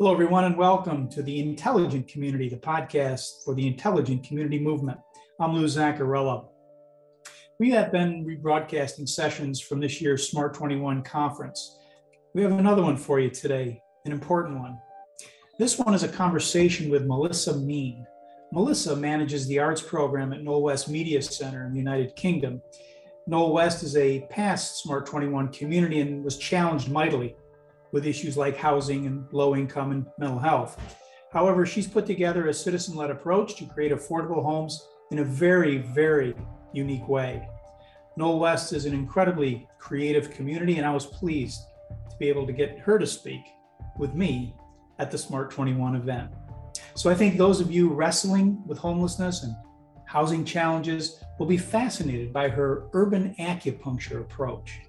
Hello, everyone, and welcome to the Intelligent Community, the podcast for the Intelligent Community Movement. I'm Lou Zaccarella. We have been rebroadcasting sessions from this year's Smart 21 conference. We have another one for you today, an important one. This one is a conversation with Melissa Mean. Melissa manages the arts program at Knoll West Media Center in the United Kingdom. Knoll West is a past Smart 21 community and was challenged mightily with issues like housing and low income and mental health. However, she's put together a citizen-led approach to create affordable homes in a very, very unique way. Knoll West is an incredibly creative community, and I was pleased to be able to get her to speak with me at the Smart 21 event. So I think those of you wrestling with homelessness and housing challenges will be fascinated by her urban acupuncture approach.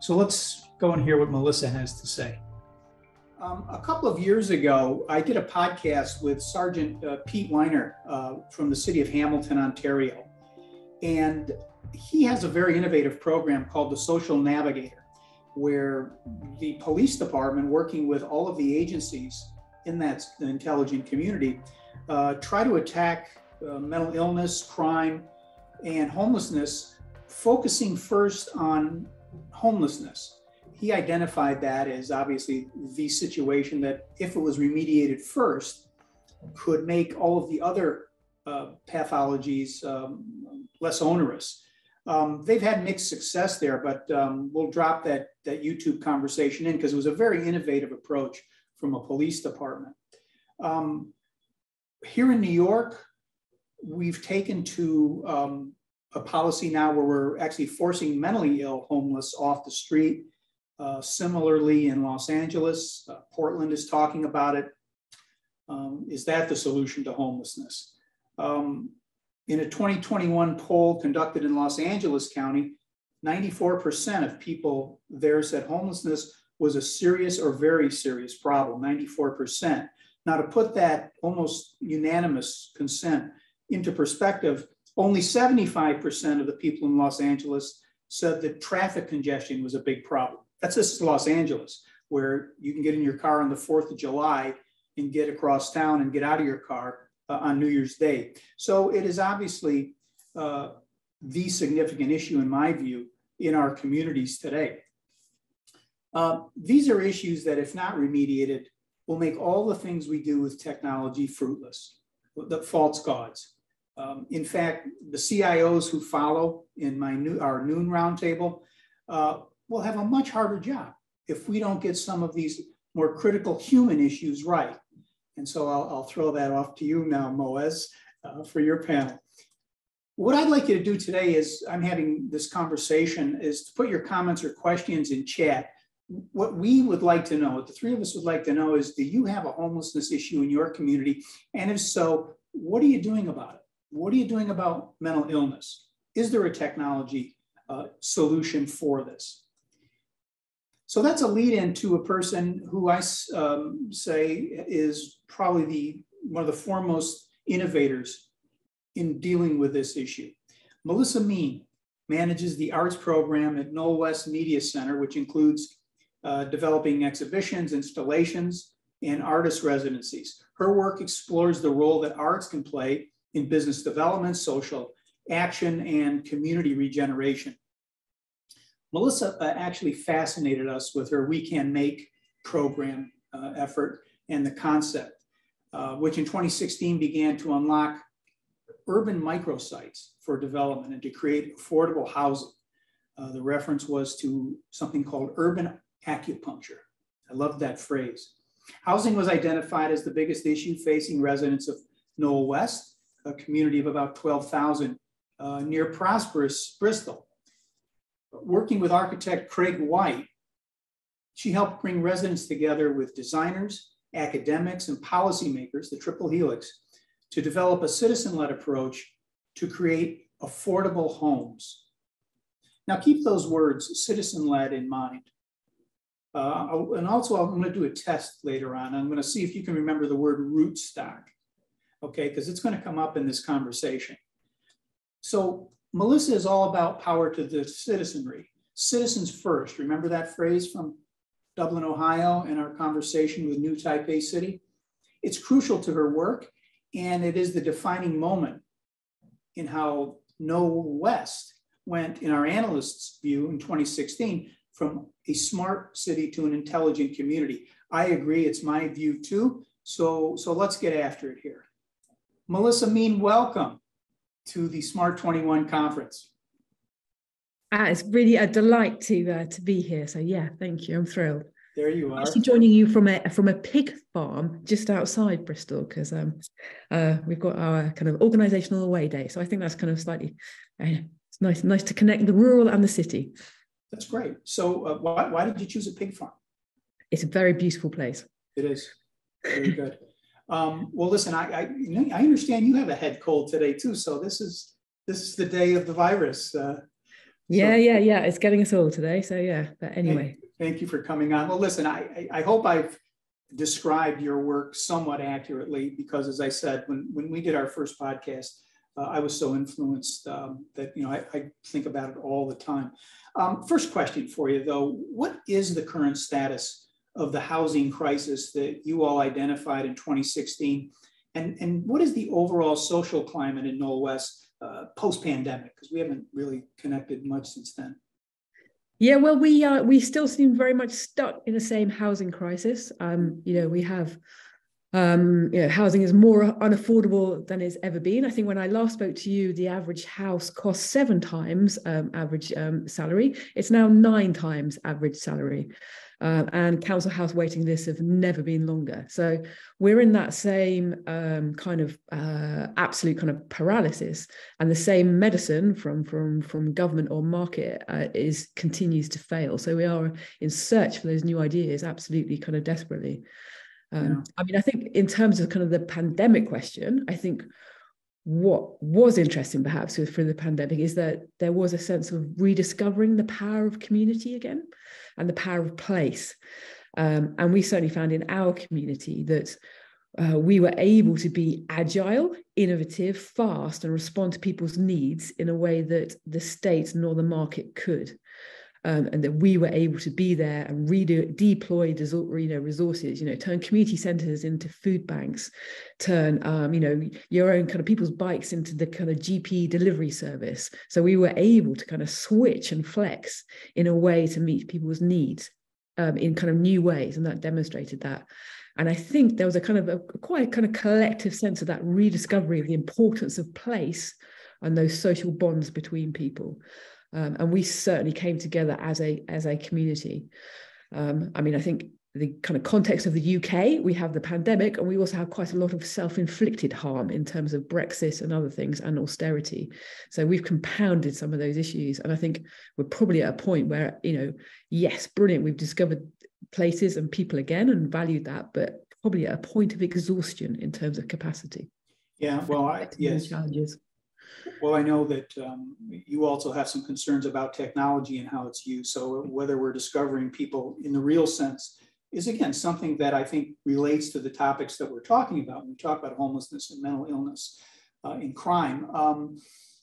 So let's go and hear what Melissa has to say. A couple of years ago, I did a podcast with Sergeant Pete Weiner from the city of Hamilton, Ontario. And he has a very innovative program called the Social Navigator, where the police department, working with all of the agencies in that intelligent community, try to attack mental illness, crime, and homelessness, focusing first on homelessness. He identified that as obviously the situation that, if it was remediated first, could make all of the other pathologies less onerous. They've had mixed success there, but we'll drop that YouTube conversation in because it was a very innovative approach from a police department. Here in New York, we've taken to a policy now where we're actually forcing mentally ill homeless off the street. Similarly, in Los Angeles, Portland is talking about it. Is that the solution to homelessness? In a 2021 poll conducted in Los Angeles County, 94% of people there said homelessness was a serious or very serious problem, 94%. Now, to put that almost unanimous consent into perspective, only 75% of the people in Los Angeles said that traffic congestion was a big problem. That's just Los Angeles, where you can get in your car on the 4th of July and get across town and get out of your car on New Year's Day. So it is obviously the significant issue, in my view, in our communities today. These are issues that, if not remediated, will make all the things we do with technology fruitless, the false gods. In fact, the CIOs who follow in our noon roundtable will have a much harder job if we don't get some of these more critical human issues right. And so I'll throw that off to you now, Moez, for your panel. What I'd like you to do today is, I'm having this conversation, is to put your comments or questions in chat. What we would like to know, what the three of us would like to know is, do you have a homelessness issue in your community? And if so, what are you doing about it? What are you doing about mental illness? Is there a technology solution for this? So that's a lead in to a person who I say is probably one of the foremost innovators in dealing with this issue. Melissa Mean manages the arts program at Knoll West Media Center, which includes developing exhibitions, installations, and artist residencies. Her work explores the role that arts can play in business development, social action, and community regeneration. Melissa actually fascinated us with her We Can Make program effort and the concept, which in 2016 began to unlock urban microsites for development and to create affordable housing. The reference was to something called urban acupuncture. I love that phrase. Housing was identified as the biggest issue facing residents of Knoll West, a community of about 12,000 near prosperous Bristol. Working with architect Craig White, she helped bring residents together with designers, academics, and policymakers, the triple helix, to develop a citizen-led approach to create affordable homes. Now keep those words, citizen-led, in mind. And also I'm going to do a test later on. I'm going to see if you can remember the word rootstock, okay, because it's going to come up in this conversation. So Melissa is all about power to the citizenry. Citizens first. Remember that phrase from Dublin, Ohio, and our conversation with New Taipei City. It's crucial to her work, and it is the defining moment in how No West went, in our analysts' view in 2016, from a smart city to an intelligent community. I agree, it's my view too. So let's get after it here. Melissa Mean, welcome to the Smart 21 conference. It's really a delight to be here. So yeah, thank you. I'm thrilled. There you are. I'm actually joining you from a pig farm just outside Bristol, because we've got our kind of organisational away day. So I think that's kind of slightly it's nice to connect the rural and the city. That's great. So why did you choose a pig farm? It's a very beautiful place. It is. Very good. Well, listen, I understand you have a head cold today too. So this is the day of the virus. Yeah. It's getting us all today. So yeah, but anyway. Thank you for coming on. Well, listen, I hope I've described your work somewhat accurately, because as I said, when we did our first podcast, I was so influenced that, I think about it all the time. First question for you though, what is the current status of the housing crisis that you all identified in 2016? And what is the overall social climate in Knoll West post-pandemic? Because we haven't really connected much since then. Yeah, well, we still seem very much stuck in the same housing crisis. We have, housing is more unaffordable than it's ever been. I think when I last spoke to you, the average house cost 7 times average salary. It's now 9 times average salary. And council house waiting lists have never been longer. So we're in that same kind of absolute kind of paralysis, and the same medicine from government or market continues to fail. So we are in search for those new ideas, absolutely, kind of desperately. I mean, I think in terms of kind of the pandemic question, I think what was interesting perhaps through the pandemic is that there was a sense of rediscovering the power of community again and the power of place. And we certainly found in our community that we were able to be agile, innovative, fast, and respond to people's needs in a way that the state nor the market could. And that we were able to be there and deploy resources, turn community centres into food banks, turn, your own kind of people's bikes into the kind of GP delivery service. So we were able to kind of switch and flex in a way to meet people's needs in kind of new ways. And that demonstrated that. And I think there was a kind of quite kind of collective sense of that rediscovery of the importance of place and those social bonds between people. And we certainly came together as a community. I mean, I think the kind of context of the UK, we have the pandemic, and we also have quite a lot of self-inflicted harm in terms of Brexit and other things, and austerity. So we've compounded some of those issues. And I think we're probably at a point where, yes, brilliant, we've discovered places and people again and valued that, but probably at a point of exhaustion in terms of capacity. Yeah, well, yes. Challenges. Well, I know that you also have some concerns about technology and how it's used. So whether we're discovering people in the real sense is, again, something that I think relates to the topics that we're talking about when we talk about homelessness and mental illness and crime. And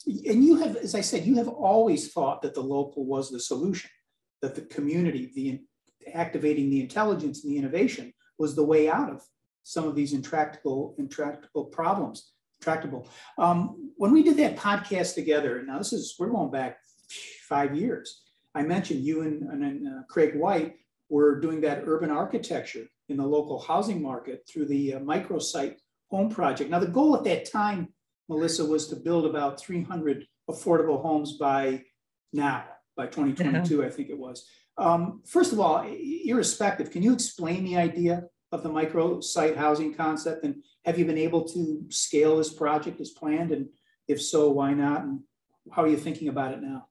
you have, as I said, you have always thought that the local was the solution, that the community, activating the intelligence and the innovation was the way out of some of these intractable problems. When we did that podcast together, now we're going back 5 years. I mentioned you and Craig White were doing that urban architecture in the local housing market through the microsite home project. Now the goal at that time, Melissa, was to build about 300 affordable homes by 2022, I think it was. First of all, irrespective, can you explain the idea of the microsite housing concept, and have you been able to scale this project as planned? And if so, why not? And how are you thinking about it now?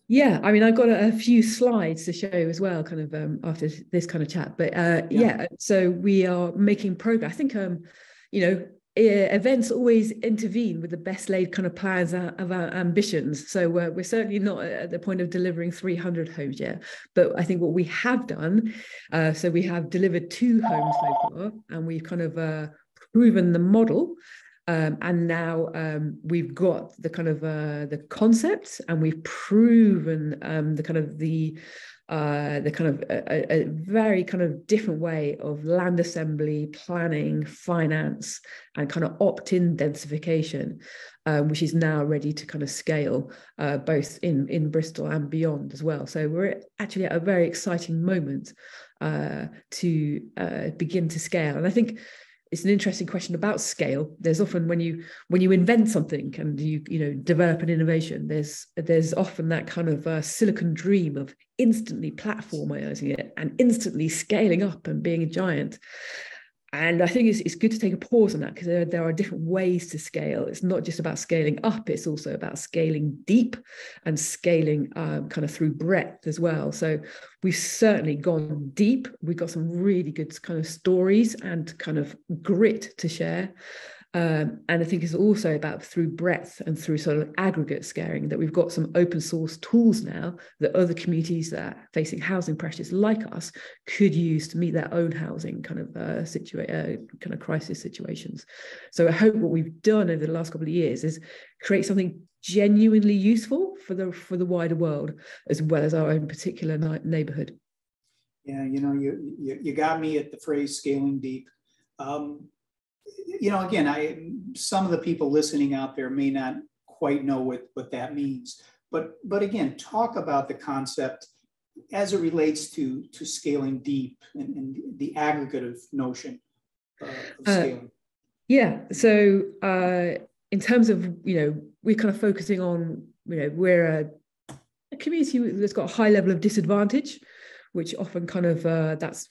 Yeah, I mean, I've got a few slides to show as well, kind of after this kind of chat. But yeah, so we are making progress. I think, events always intervene with the best laid kind of plans of our ambitions. So we're certainly not at the point of delivering 300 homes yet. But I think what we have done, so we have delivered 2 homes so far, and we've kind of proven the model. And now we've got the kind of the concept, and we've proven the kind of the the kind of a very kind of different way of land assembly, planning, finance, and kind of opt-in densification, which is now ready to kind of scale both in Bristol and beyond as well. So we're actually at a very exciting moment to begin to scale. And I think it's an interesting question about scale. There's often when you invent something and you develop an innovation, there's often that kind of silicon dream of instantly platformizing it and instantly scaling up and being a giant. And I think it's good to take a pause on that, because there are different ways to scale. It's not just about scaling up, it's also about scaling deep and scaling kind of through breadth as well. So we've certainly gone deep. We've got some really good kind of stories and kind of grit to share. And I think it's also about through breadth and through sort of aggregate scaling, that we've got some open source tools now that other communities that are facing housing pressures like us could use to meet their own housing kind of crisis situations. So I hope what we've done over the last couple of years is create something genuinely useful for the wider world, as well as our own particular neighborhood. Yeah, you got me at the phrase scaling deep. Again, some of the people listening out there may not quite know what that means, but again, talk about the concept as it relates to scaling deep and the aggregative notion of scaling. So in terms of, we're kind of focusing on, we're a community that's got a high level of disadvantage, which often kind of that's,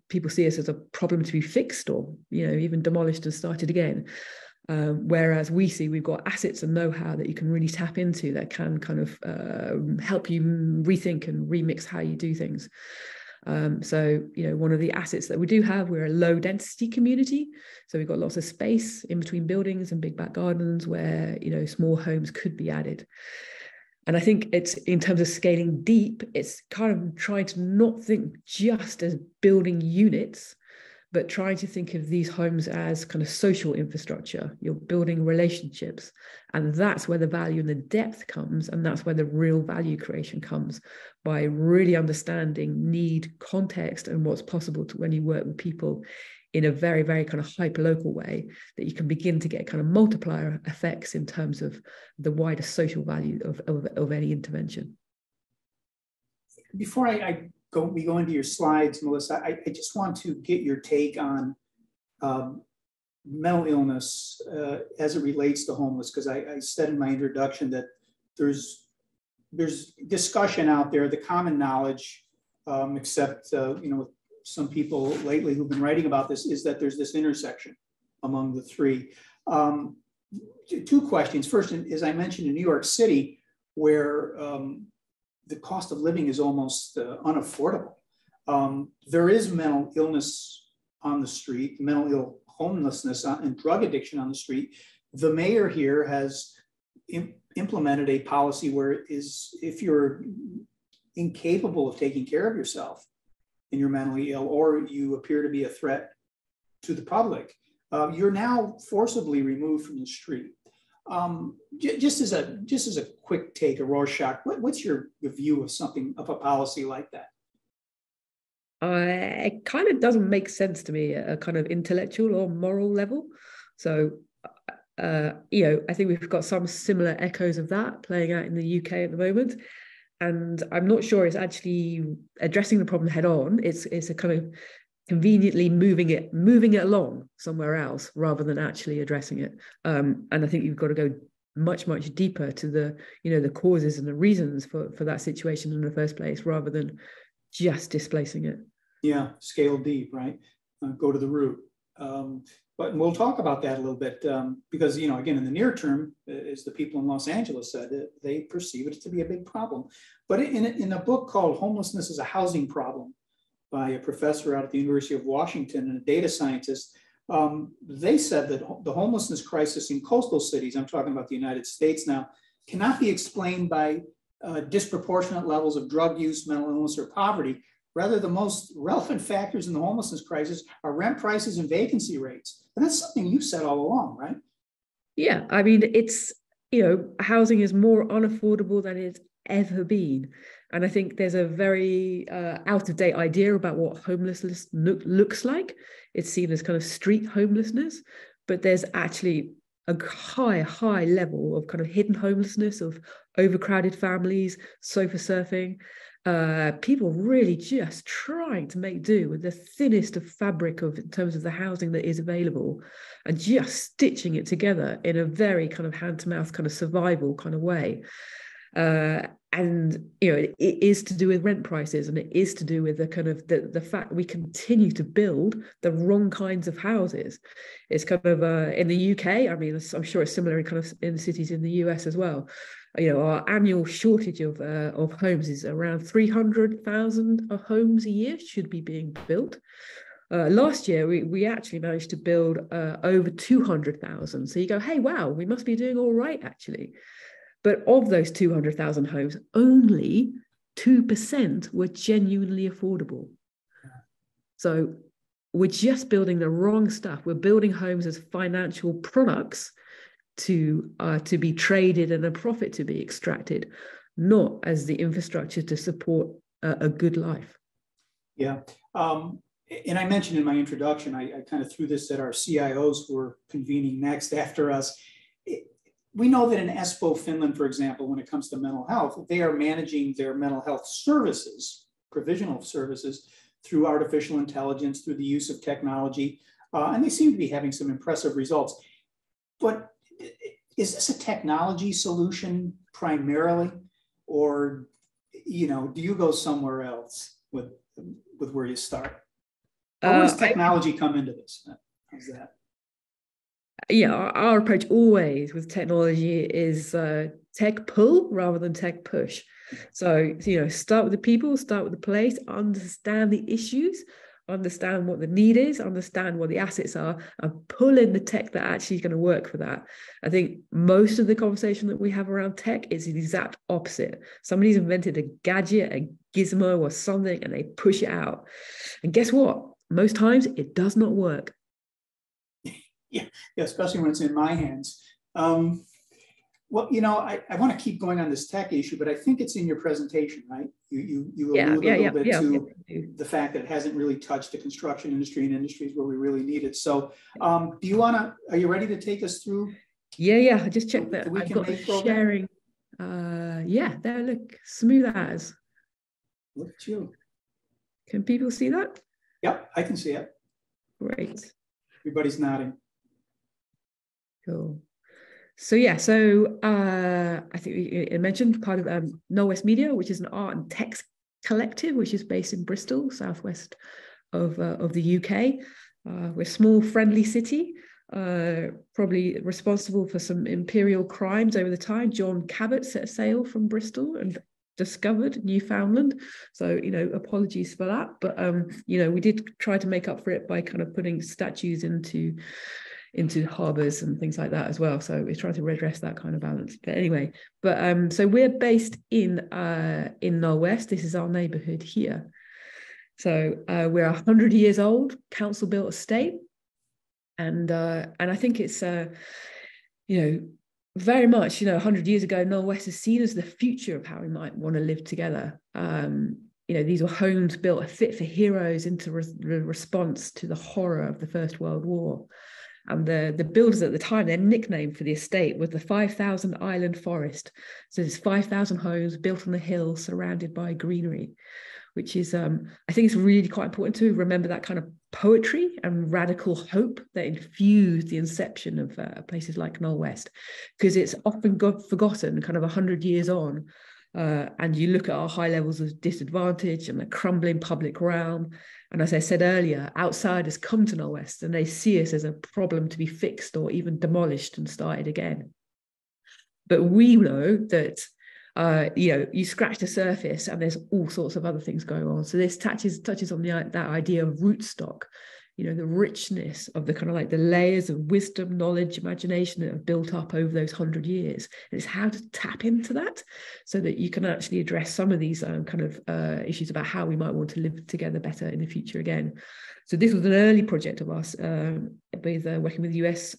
people see us as a problem to be fixed or, even demolished and started again. Whereas we've got assets and know-how that you can really tap into that can kind of help you rethink and remix how you do things. So, one of the assets that we do have, we're a low density community. So we've got lots of space in between buildings and big back gardens where, small homes could be added. And I think it's, in terms of scaling deep, it's kind of trying to not think just as building units, but trying to think of these homes as kind of social infrastructure. You're building relationships, and that's where the value and the depth comes, and that's where the real value creation comes, by really understanding need, context, and what's possible to when you work with people in a very, very kind of hyper-local way, that you can begin to get kind of multiplier effects in terms of the wider social value of any intervention. Before we go into your slides, Melissa, I just want to get your take on mental illness as it relates to homeless, because I said in my introduction that there's discussion out there, the common knowledge, except with some people lately who've been writing about this, is that there's this intersection among the three. Two questions. First, as I mentioned, in New York City, where the cost of living is almost unaffordable, there is mental illness on the street, mental ill homelessness and drug addiction on the street. The mayor here has implemented a policy where if you're incapable of taking care of yourself and you're mentally ill, or you appear to be a threat to the public, you're now forcibly removed from the street. Just as a quick take, a Rorschach, what's your view of a policy like that? It kind of doesn't make sense to me at a kind of intellectual or moral level. So, I think we've got some similar echoes of that playing out in the UK at the moment. And I'm not sure it's actually addressing the problem head on. It's a kind of conveniently moving it along somewhere else rather than actually addressing it. And I think you've got to go much, much deeper to the causes and the reasons for that situation in the first place, rather than just displacing it. Yeah, scale deep, right? Go to the root. But we'll talk about that a little bit because, again, in the near term, as the people in Los Angeles said, they perceive it to be a big problem. But in a book called Homelessness is a Housing Problem by a professor out at the University of Washington and a data scientist, they said that the homelessness crisis in coastal cities, I'm talking about the United States now, cannot be explained by disproportionate levels of drug use, mental illness, or poverty. Rather, the most relevant factors in the homelessness crisis are rent prices and vacancy rates. And that's something you said all along, right? Yeah, I mean, it's, housing is more unaffordable than it's ever been. And I think there's a very out-of-date idea about what homelessness looks like. It's seen as kind of street homelessness, but there's actually a high level of kind of hidden homelessness, of overcrowded families, sofa surfing, people really just trying to make do with the thinnest of fabric in terms of the housing that is available, and just stitching it together in a very kind of hand-to-mouth kind of survival kind of way. And it is to do with rent prices, and it is to do with the kind of the fact we continue to build the wrong kinds of houses. It's kind of in the UK, I mean, I'm sure it's similar in cities in the US as well. Our annual shortage of homes is around 300,000 homes a year should be being built. Last year, we actually managed to build over 200,000. So you go, hey, wow, we must be doing all right, actually. But of those 200,000 homes, only 2% were genuinely affordable. So we're just building the wrong stuff. We're building homes as financial products to be traded and a profit to be extracted, not as the infrastructure to support a good life. Yeah. And I mentioned in my introduction, I kind of threw this at our CIOs who were convening next after us. We know that in Espoo, Finland, for example, when it comes to mental health, they are managing their mental health services, provisional services, through artificial intelligence, through the use of technology, and they seem to be having some impressive results. But is this a technology solution primarily, or do you go somewhere else with where you start? Or where does technology come into this? How's that? Yeah, our approach always with technology is tech pull rather than tech push. So, start with the people, start with the place, understand the issues, understand what the need is, understand what the assets are, and pull in the tech that actually is going to work for that. I think most of the conversation that we have around tech is the exact opposite. Somebody's invented a gadget, a gizmo or something, and they push it out. And guess what? Most times it does not work. Yeah, especially when it's in my hands. Well, I want to keep going on this tech issue, but I think it's in your presentation, right? You allude a little bit to the fact that it hasn't really touched the construction industry and industries where we really need it. So are you ready to take us through? Yeah, I just checked that. I've got sharing. There, look, smooth as. Look at you. Can people see that? Yep, I can see it. Great. Everybody's nodding. Cool. So I think I mentioned part of Null West Media, which is an art and text collective, which is based in Bristol, southwest of the UK. We're a small, friendly city, probably responsible for some imperial crimes over the time. John Cabot set sail from Bristol and discovered Newfoundland. So, apologies for that. But, we did try to make up for it by kind of putting statues into harbours and things like that as well. So we're trying to redress that kind of balance. But anyway, so we're based in Null West. This is our neighbourhood here. So we're 100 years old, council built estate, and I think it's very much 100 years ago, Null West is seen as the future of how we might want to live together. These were homes built fit for heroes into response to the horror of the First World War. And the builders at the time, their nickname for the estate was the 5,000 Island Forest. So there's 5,000 homes built on a hill surrounded by greenery, which is, I think it's really quite important to remember that kind of poetry and radical hope that infused the inception of places like Null West, because it's often forgotten kind of 100 years on. And you look at our high levels of disadvantage and the crumbling public realm. And as I said earlier, outsiders come to Null West and they see us as a problem to be fixed or even demolished and started again. But we know that, you scratch the surface and there's all sorts of other things going on. So this touches on that idea of rootstock, the richness of the kind of like the layers of wisdom, knowledge, imagination that have built up over those 100 years. And it's how to tap into that so that you can actually address some of these issues about how we might want to live together better in the future again. So this was an early project of us with working with US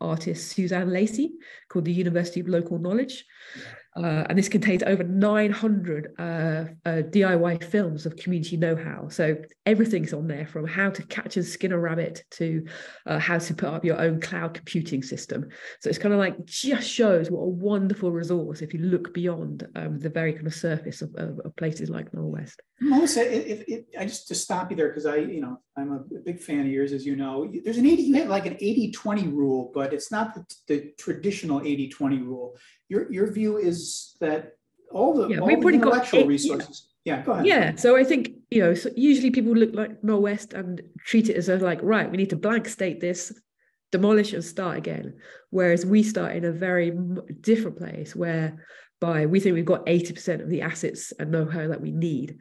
artist Suzanne Lacey, called the University of Local Knowledge. And this contains over 900 DIY films of community know-how. So everything's on there, from how to catch and skin a rabbit to how to put up your own cloud computing system. So it's kind of like just shows what a wonderful resource if you look beyond the very kind of surface of places like Norwest. Melissa, I just to stop you there, because I'm a big fan of yours, as you know. There's you have like an 80-20 rule, but it's not the traditional 80-20 rule. Your view is that all the intellectual resources. Yeah, go ahead. Yeah, so I think, so usually people look like Norwest and treat it as like, right, we need to blank state this, demolish and start again. Whereas we start in a very different place whereby we think we've got 80% of the assets and know-how that we need.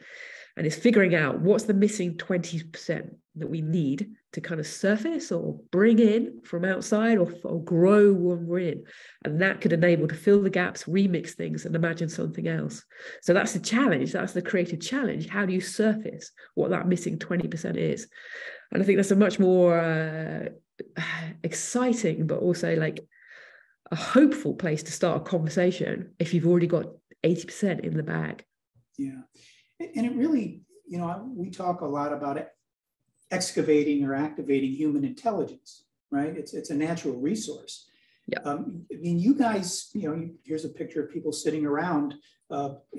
And it's figuring out what's the missing 20% that we need to kind of surface or bring in from outside or grow when we're in. And that could enable to fill the gaps, remix things and imagine something else. So that's the challenge. That's the creative challenge. How do you surface what that missing 20% is? And I think that's a much more exciting, but also like a hopeful place to start a conversation if you've already got 80% in the bag. Yeah. And it really, we talk a lot about it, excavating or activating human intelligence, right? It's a natural resource. Yeah. I mean, you guys, here's a picture of people sitting around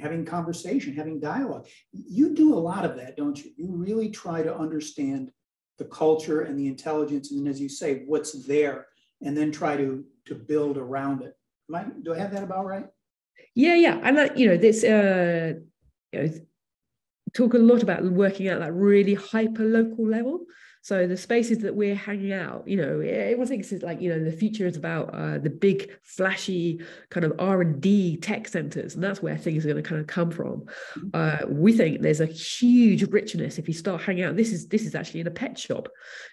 having conversation, having dialogue. You do a lot of that, don't you? You really try to understand the culture and the intelligence, and as you say, what's there, and then try to build around it. Do I have that about right? Yeah. And this, talk a lot about working at that really hyper local level. So the spaces that we're hanging out, everyone thinks it's like, the future is about the big flashy kind of R&D tech centers, and that's where things are going to kind of come from. We think there's a huge richness if you start hanging out. This is actually in a pet shop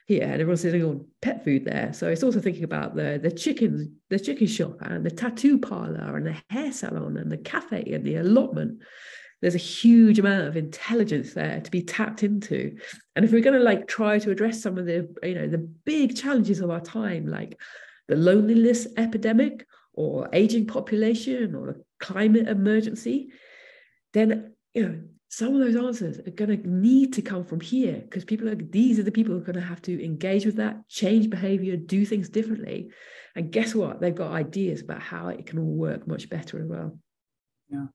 here, and everyone's sitting on pet food there. So it's also thinking about the chicken shop and the tattoo parlor and the hair salon and the cafe and the allotment. There's a huge amount of intelligence there to be tapped into. And if we're going to try to address some of the big challenges of our time, like the loneliness epidemic or aging population or the climate emergency, then, some of those answers are going to need to come from here, because these are the people who are going to have to engage with that, change behavior, do things differently. And guess what? They've got ideas about how it can all work much better as well. Yeah.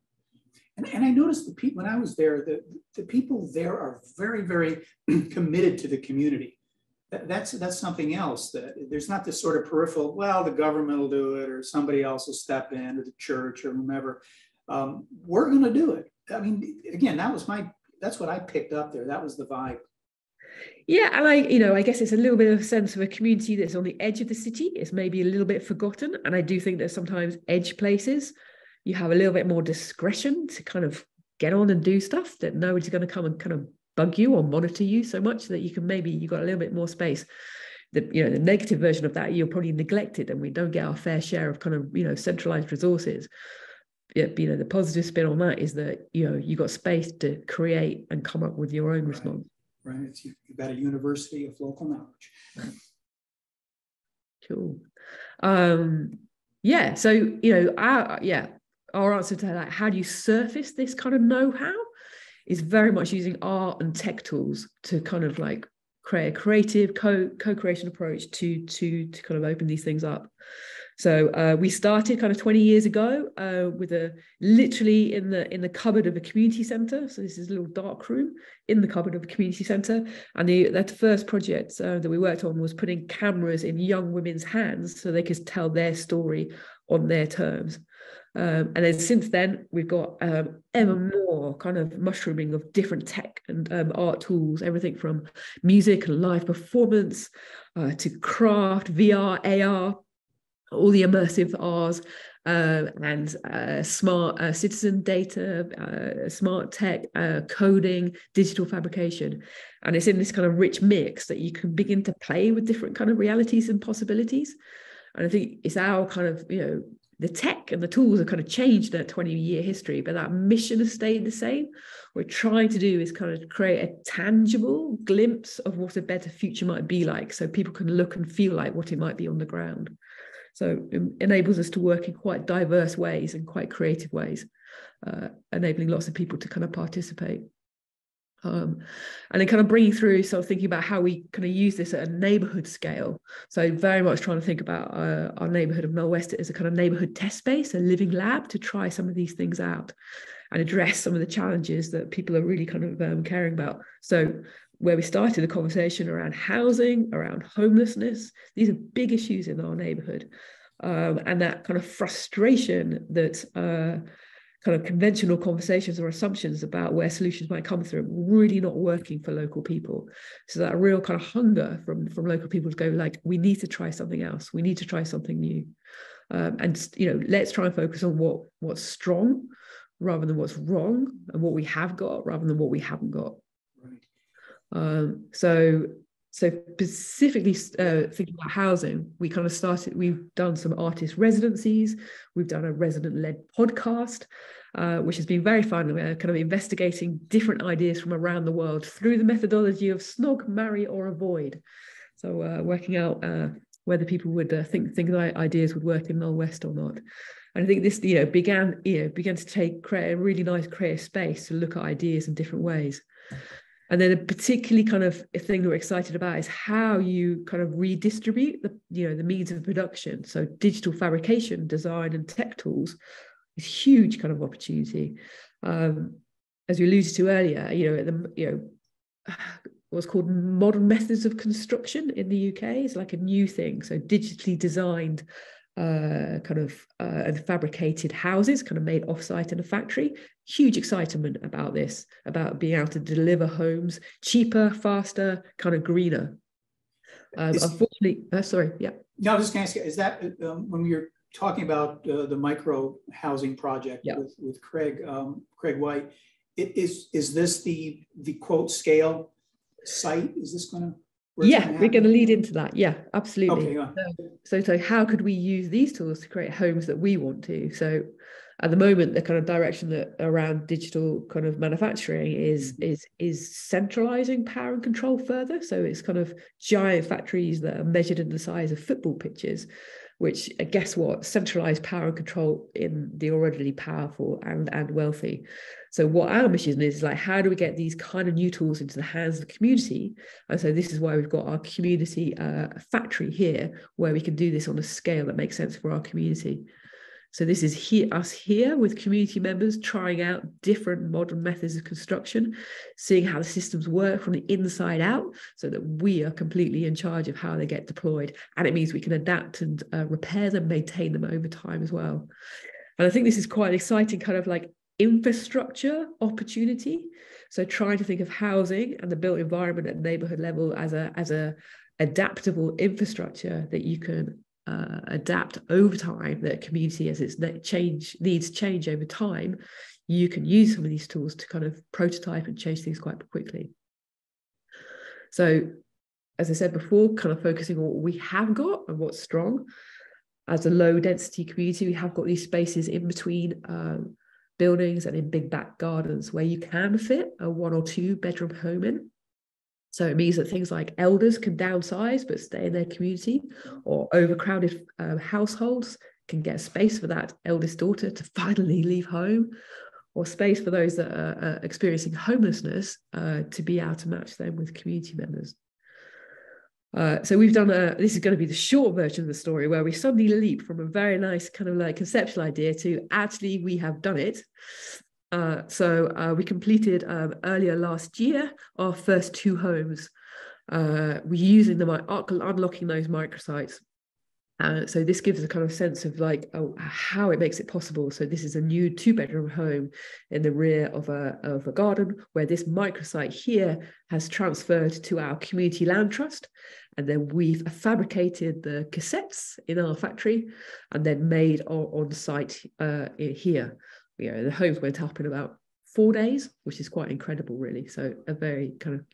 And I noticed when I was there, the people there are very, very committed to the community. That's something else. That there's not this sort of peripheral, well, the government will do it, or somebody else will step in, or the church, or whomever. We're going to do it. I mean, again, that's what I picked up there. That was the vibe. Yeah, and I guess it's a little bit of a sense of a community that's on the edge of the city. It's maybe a little bit forgotten, and I do think that sometimes edge places, you have a little bit more discretion to kind of get on and do stuff that nobody's going to come and kind of bug you or monitor you so much that you've got a little bit more space. The negative version of that, you're probably neglected, and we don't get our fair share of kind of, centralized resources. Yet, the positive spin on that is that, you've got space to create and come up with your own response. Right. You've got a university of local knowledge. Right. Cool. Yeah. So, our answer to that, how do you surface this kind of know-how, is very much using art and tech tools to kind of create a creative co-creation approach to kind of open these things up. So we started kind of 20 years ago with literally in the cupboard of a community centre. So this is a little dark room in the cupboard of a community centre. And that first project that we worked on was putting cameras in young women's hands so they could tell their story on their terms. And then since then, we've got ever more kind of mushrooming of different tech and art tools, everything from music and live performance to craft, VR, AR, all the immersive R's and smart citizen data, smart tech, coding, digital fabrication. And it's in this kind of rich mix that you can begin to play with different kind of realities and possibilities. And I think it's our kind of, the tech and the tools have kind of changed in a 20-year history, but that mission has stayed the same. What we're trying to do is kind of create a tangible glimpse of what a better future might be like, so people can look and feel like what it might be on the ground. So it enables us to work in quite diverse ways and quite creative ways, enabling lots of people to kind of participate. And then kind of bringing through, sort of thinking about how we kind of use this at a neighborhood scale. So very much trying to think about our neighborhood of Mill West as a kind of neighborhood test space, a living lab to try some of these things out and address some of the challenges that people are really kind of caring about. So where we started the conversation around housing, around homelessness, these are big issues in our neighborhood. And that kind of frustration that kind of conventional conversations or assumptions about where solutions might come through really not working for local people. So that real kind of hunger from local people to go like, we need to try something else. We need to try something new. And, you know, let's try and focus on what's strong rather than what's wrong, and what we have got rather than what we haven't got. Right. So specifically thinking about housing, we've done some artist residencies, we've done a resident-led podcast, which has been very fun. We're kind of investigating different ideas from around the world through the methodology of snog, marry, or avoid. So working out whether people would think that ideas would work in Mill West or not. And I think this, began to create a really nice creative space to look at ideas in different ways. And then a particularly kind of a thing that we're excited about is how you kind of redistribute the means of production. So digital fabrication, design, and tech tools is huge kind of opportunity. As we alluded to earlier, what's called modern methods of construction in the UK is like a new thing. So digitally designed and fabricated houses kind of made offsite in a factory. Huge excitement about this, about being able to deliver homes cheaper, faster, kind of greener. Unfortunately, sorry, yeah. No, I was just going to ask you, is that when you're talking about the micro housing project with Craig White, is this the quote scale site? Is this going to? Yeah, we're going to lead into that. Yeah, absolutely. Okay, yeah. So how could we use these tools to create homes that we want to? So at the moment, the kind of direction that around digital kind of manufacturing is centralizing power and control further. So it's kind of giant factories that are measured in the size of football pitches, which guess what? Centralized power and control in the already powerful and wealthy. So what our mission is like, how do we get these kind of new tools into the hands of the community? And so this is why we've got our community factory here, where we can do this on a scale that makes sense for our community. So this is us here with community members trying out different modern methods of construction, seeing how the systems work from the inside out so that we are completely in charge of how they get deployed. And it means we can adapt and repair them, maintain them over time as well. And I think this is quite an exciting kind of like infrastructure opportunity. So trying to think of housing and the built environment at neighborhood level as a adaptable infrastructure that you can adapt over time, that community as its needs change over time, you can use some of these tools to kind of prototype and change things quite quickly. So as I said before, kind of focusing on what we have got and what's strong. As a low density community, we have got these spaces in between buildings and in big back gardens where you can fit a 1 or 2 bedroom home in. So it means that things like elders can downsize but stay in their community, or overcrowded households can get space for that eldest daughter to finally leave home, or space for those that are experiencing homelessness to be able to match them with community members. So we've done this is going to be the short version of the story, where we suddenly leap from a very nice kind of like conceptual idea to actually we have done it. So we completed earlier last year our first 2 homes. We're using them, unlocking those microsites. So this gives a kind of sense of like how it makes it possible. So this is a new 2-bedroom home in the rear of a garden, where this microsite here has transferred to our community land trust, and then we've fabricated the cassettes in our factory and then made on site here. The homes went up in about 4 days, which is quite incredible, really. So a very kind of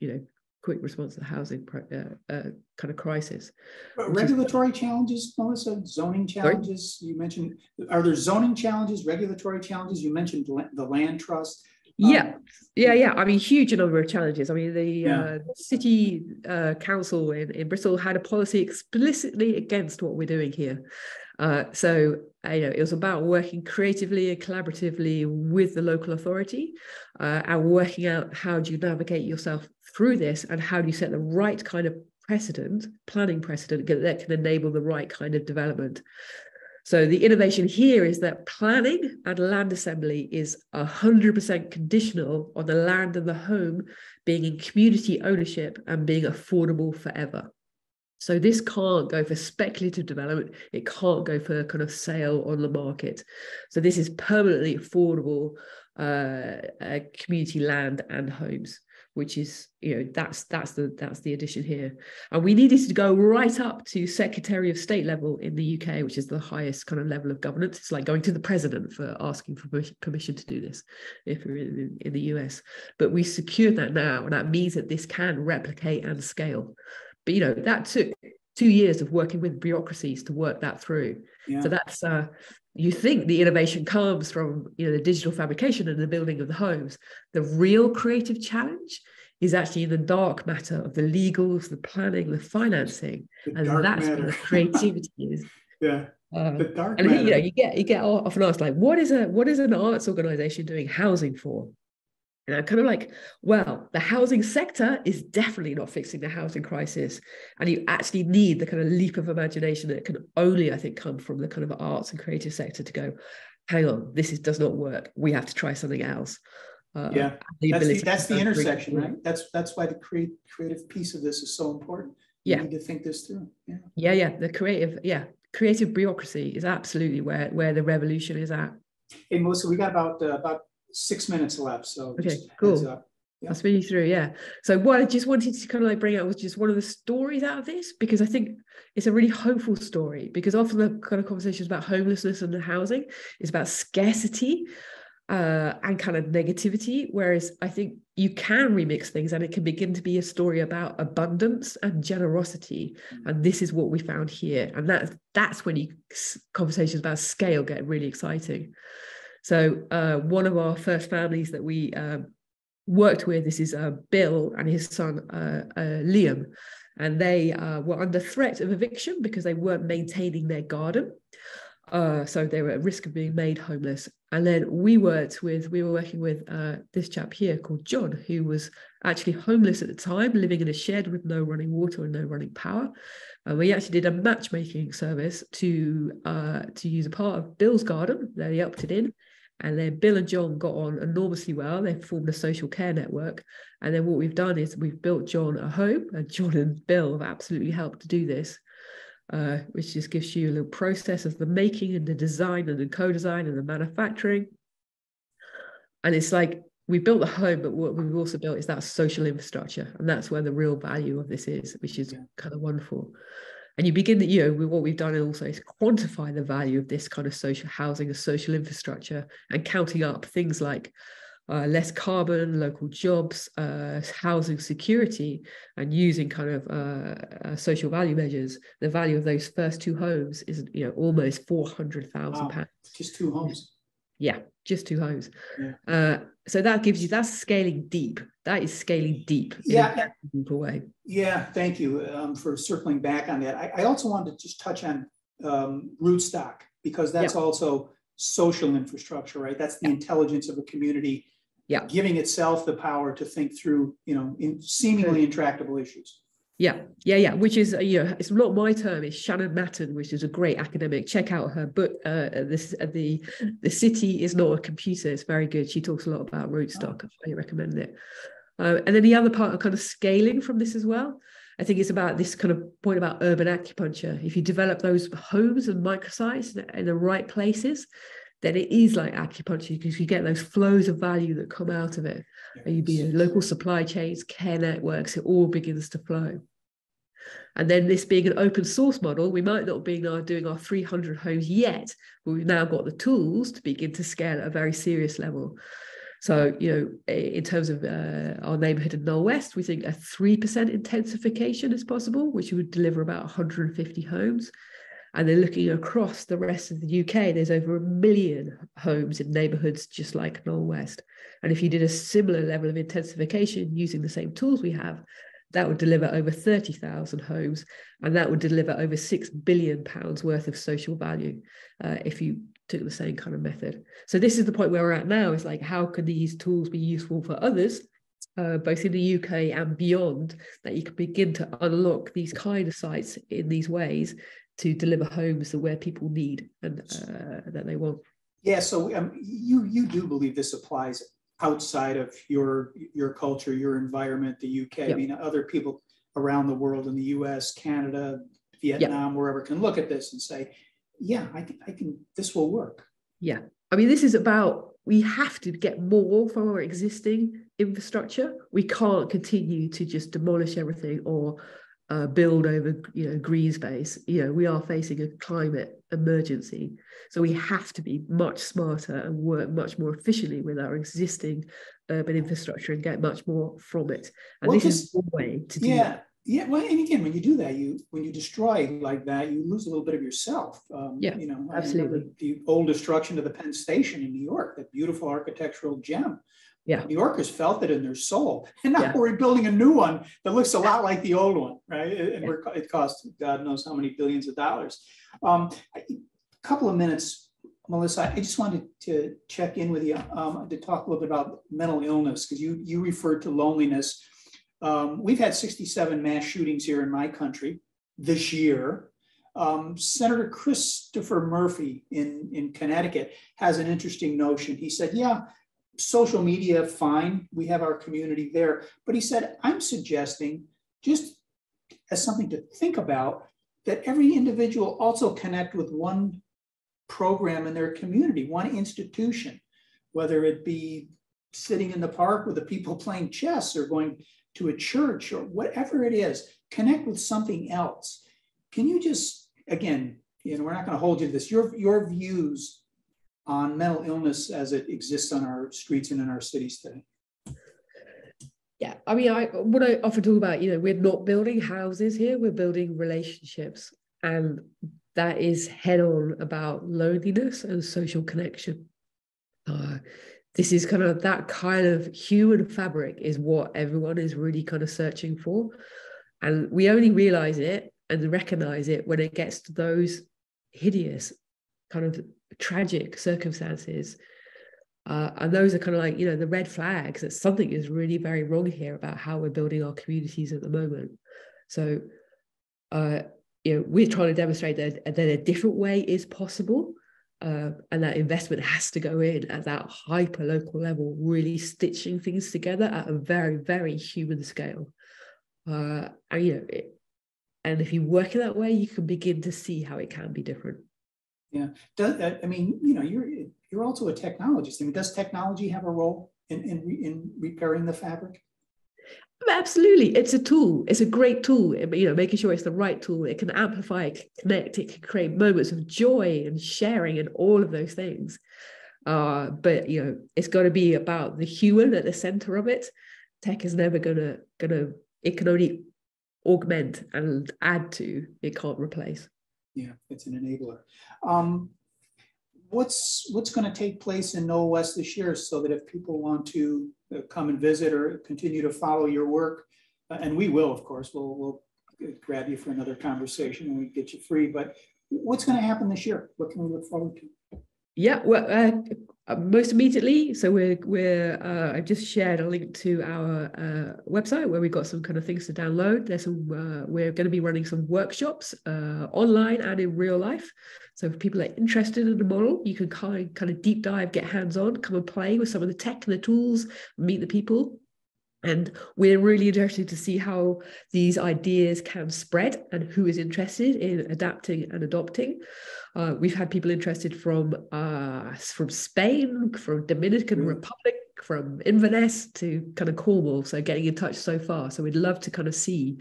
quick response to the housing kind of crisis. Regulatory challenges, Melissa? Zoning challenges? Sorry? You mentioned, are there zoning challenges, regulatory challenges? You mentioned the land trust. Yeah. I mean, huge number of challenges. I mean, the city council in Bristol had a policy explicitly against what we're doing here. It was about working creatively and collaboratively with the local authority, and working out how do you navigate yourself through this, and how do you set the right kind of planning precedent that can enable the right kind of development. So the innovation here is that planning and land assembly is 100% conditional on the land and the home being in community ownership and being affordable forever. So this can't go for speculative development. It can't go for kind of sale on the market. So this is permanently affordable community land and homes, which is, that's the addition here. And we needed to go right up to Secretary of State level in the UK, which is the highest kind of level of governance. It's like going to the president for asking for permission to do this if you're in the US. But we secured that now, and that means that this can replicate and scale. But that took 2 years of working with bureaucracies to work that through. Yeah. So that's you think the innovation comes from the digital fabrication and the building of the homes. The real creative challenge is actually in the dark matter of the legals, the planning, the financing, and that's where the creativity is. Yeah. The dark and matter. You get often asked, like, what is an arts organization doing housing for? And I'm kind of like, well, the housing sector is definitely not fixing the housing crisis. And you actually need the kind of leap of imagination that can only, I think, come from the kind of arts and creative sector to go, hang on, does not work. We have to try something else. That's the intersection, right? That's why the creative piece of this is so important. You need to think this through. Yeah. The creative bureaucracy is absolutely where the revolution is at. Hey, Melissa, we got about 6 minutes left, so okay, cool. I'll speed you through. So what I just wanted to kind of like bring out was just one of the stories out of this, because I think it's a really hopeful story, because often the kind of conversations about homelessness and the housing is about scarcity and kind of negativity, whereas I think you can remix things and it can begin to be a story about abundance and generosity. And this is what we found here, and that's when conversations about scale get really exciting. So one of our first families that we worked with, this is Bill and his son Liam, and they were under threat of eviction because they weren't maintaining their garden. So they were at risk of being made homeless. And then we were working with this chap here called John, who was actually homeless at the time, living in a shed with no running water and no running power. And we actually did a matchmaking service to use a part of Bill's garden. They opted in. And then Bill and John got on enormously well. They formed a social care network. And then what we've done is we've built John a home, and John and Bill have absolutely helped to do this, which just gives you a little process of the making and the design and the co-design and the manufacturing. And it's like, we built the home, but what we've also built is that social infrastructure. And that's where the real value of this is, which is kind of wonderful. And you begin what we've done also is quantify the value of this kind of social housing, a social infrastructure, and counting up things like less carbon, local jobs, housing security, and using kind of social value measures. The value of those first 2 homes is almost £400,000. Just 2 homes. Yeah, just 2 homes. So that's scaling deep. That is scaling deep in a deeper way. Yeah, thank you for circling back on that. I also wanted to just touch on rootstock, because that's also social infrastructure, right? That's the intelligence of a community, giving itself the power to think through, in seemingly intractable issues. Which is, it's not my term, it's Shannon Matten, which is a great academic. Check out her book, The City is Not a Computer. It's very good. She talks a lot about rootstock. I highly recommend it. And then the other part of kind of scaling from this as well, I think it's about this kind of point about urban acupuncture. If you develop those homes and microsites in the right places, then it is like acupuncture, because you get those flows of value that come out of it. And you be local supply chains, care networks, it all begins to flow. And then this being an open source model, we might not be now doing our 300 homes yet, but we've now got the tools to begin to scale at a very serious level. So, in terms of our neighbourhood in Knoll West, we think a 3% intensification is possible, which would deliver about 150 homes. And then looking across the rest of the UK, there's over 1 million homes in neighbourhoods just like Knoll West. And if you did a similar level of intensification using the same tools we have, that would deliver over 30,000 homes, and that would deliver over £6 billion worth of social value if you took the same kind of method. So this is the point where we're at now, is like, how can these tools be useful for others, both in the UK and beyond, that you can begin to unlock these kind of sites in these ways to deliver homes where people need and that they want. Yeah, so you do believe this applies outside of your culture, your environment, the UK. Yep. I mean, other people around the world, in the US, Canada, Vietnam, yep, wherever, can look at this and say, yeah, I can, this will work. Yeah. I mean, this is about, we have to get more from our existing infrastructure. We can't continue to just demolish everything or build over, green space. We are facing a climate emergency. So we have to be much smarter and work much more efficiently with our existing urban infrastructure and get much more from it. And this is one way to do that. Yeah, well, and again, when you do that, when you destroy like that, you lose a little bit of yourself. Absolutely. The old destruction of the Penn Station in New York, that beautiful architectural gem. Yeah, New Yorkers felt it in their soul, and now we're building a new one that looks a lot like the old one, right? And it costs God knows how many billions of dollars. A couple of minutes, Melissa. I just wanted to check in with you to talk a little bit about mental illness, because you referred to loneliness. We've had 67 mass shootings here in my country this year. Senator Christopher Murphy in Connecticut has an interesting notion. He said, yeah, social media, fine, we have our community there. But he said, I'm suggesting, just as something to think about, that every individual also connect with one program in their community, one institution, whether it be sitting in the park with the people playing chess or going to a church or whatever it is, connect with something else. Can you just, again, we're not going to hold you to this, your views on mental illness as it exists on our streets and in our cities today? Yeah, I mean, what I often talk about, we're not building houses here, we're building relationships. And that is head on about loneliness and social connection. This is kind of that kind of human fabric is what everyone is really kind of searching for. And we only realize it and recognize it when it gets to those hideous kind of tragic circumstances. And those are kind of like, the red flags that something is really very wrong here about how we're building our communities at the moment. So, we're trying to demonstrate that a different way is possible. And that investment has to go in at that hyper local level, really stitching things together at a very, very human scale. And if you work in that way, you can begin to see how it can be different. Yeah, you're also a technologist. I mean, does technology have a role in repairing the fabric? Absolutely, it's a tool. It's a great tool. Making sure it's the right tool. It can amplify, it can connect, it can create moments of joy and sharing and all of those things. But it's got to be about the human at the center of it. Tech is never gonna. It can only augment and add to. It can't replace. Yeah, it's an enabler. What's going to take place in Knoll West this year, so that if people want to come and visit or continue to follow your work, and we will, of course, we'll grab you for another conversation when we get you free. But what's going to happen this year? What can we look forward to? Yeah, well, most immediately. So I've just shared a link to our website where we've got some kind of things to download. There's some, we're going to be running some workshops online and in real life. So if people are interested in the model, you can kind of deep dive, get hands-on, come and play with some of the tech and the tools, meet the people. And we're really interested to see how these ideas can spread and who is interested in adapting and adopting. We've had people interested from Spain, from Dominican Republic, from Inverness to kind of Cornwall. So getting in touch so far. So we'd love to kind of see,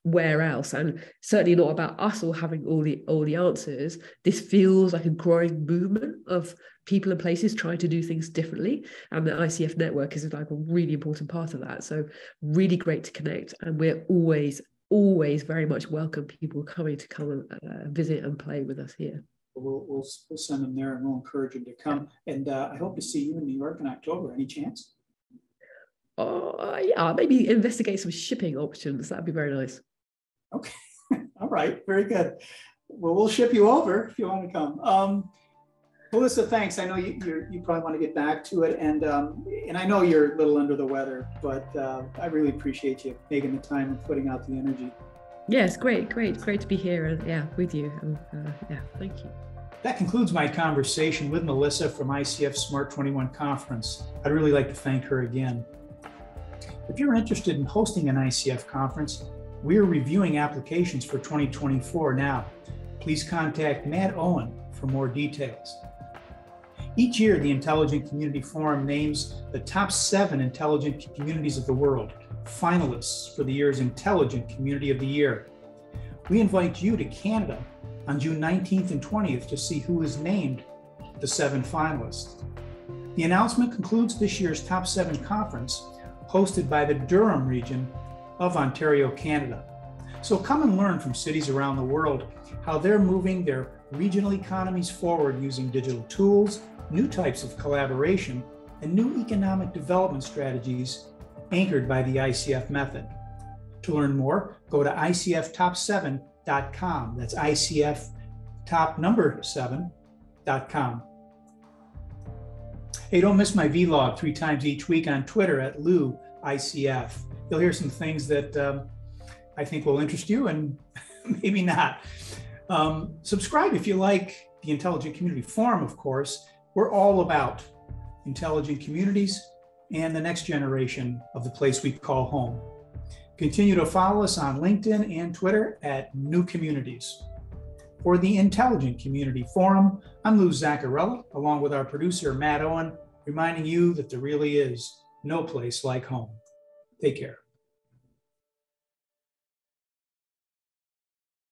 where else. And certainly not about us all having all the answers. This feels like a growing movement of people and places trying to do things differently, and the ICF network is like a really important part of that. So really great to connect, and we're always very much welcome people coming to come and visit and play with us here. We'll send them there, and we'll encourage them to come. And I hope to see you in New York in October. Any chance? Yeah, maybe investigate some shipping options. That'd be very nice. Okay. All right. Very good. Well, we'll ship you over if you want to come. Melissa, thanks. I know you probably want to get back to it, and I know you're a little under the weather, but I really appreciate you making the time and putting out the energy. Yes, great to be here. Yeah, with you. Yeah, thank you. That concludes my conversation with Melissa from ICF Smart 21 Conference. I'd really like to thank her again. If you're interested in hosting an ICF conference, we're reviewing applications for 2024 now. Please contact Matt Owen for more details. Each year, the Intelligent Community Forum names the top 7 intelligent communities of the world, finalists for the year's Intelligent Community of the Year. We invite you to Canada on June 19th and 20th to see who is named the 7 finalists. The announcement concludes this year's top 7 conference, hosted by the Durham region of Ontario, Canada. So come and learn from cities around the world how they're moving their regional economies forward using digital tools, new types of collaboration, and new economic development strategies anchored by the ICF method. To learn more, go to icftop7.com. That's icftop7.com. Hey, don't miss my vlog 3 times each week on Twitter at LouICF. You'll hear some things that I think will interest you and maybe not. Subscribe if you like the Intelligent Community Forum, of course. We're all about intelligent communities and the next generation of the place we call home. Continue to follow us on LinkedIn and Twitter at New Communities. For the Intelligent Community Forum, I'm Lou Zaccarella, along with our producer, Matt Owen, reminding you that there really is no place like home. Take care.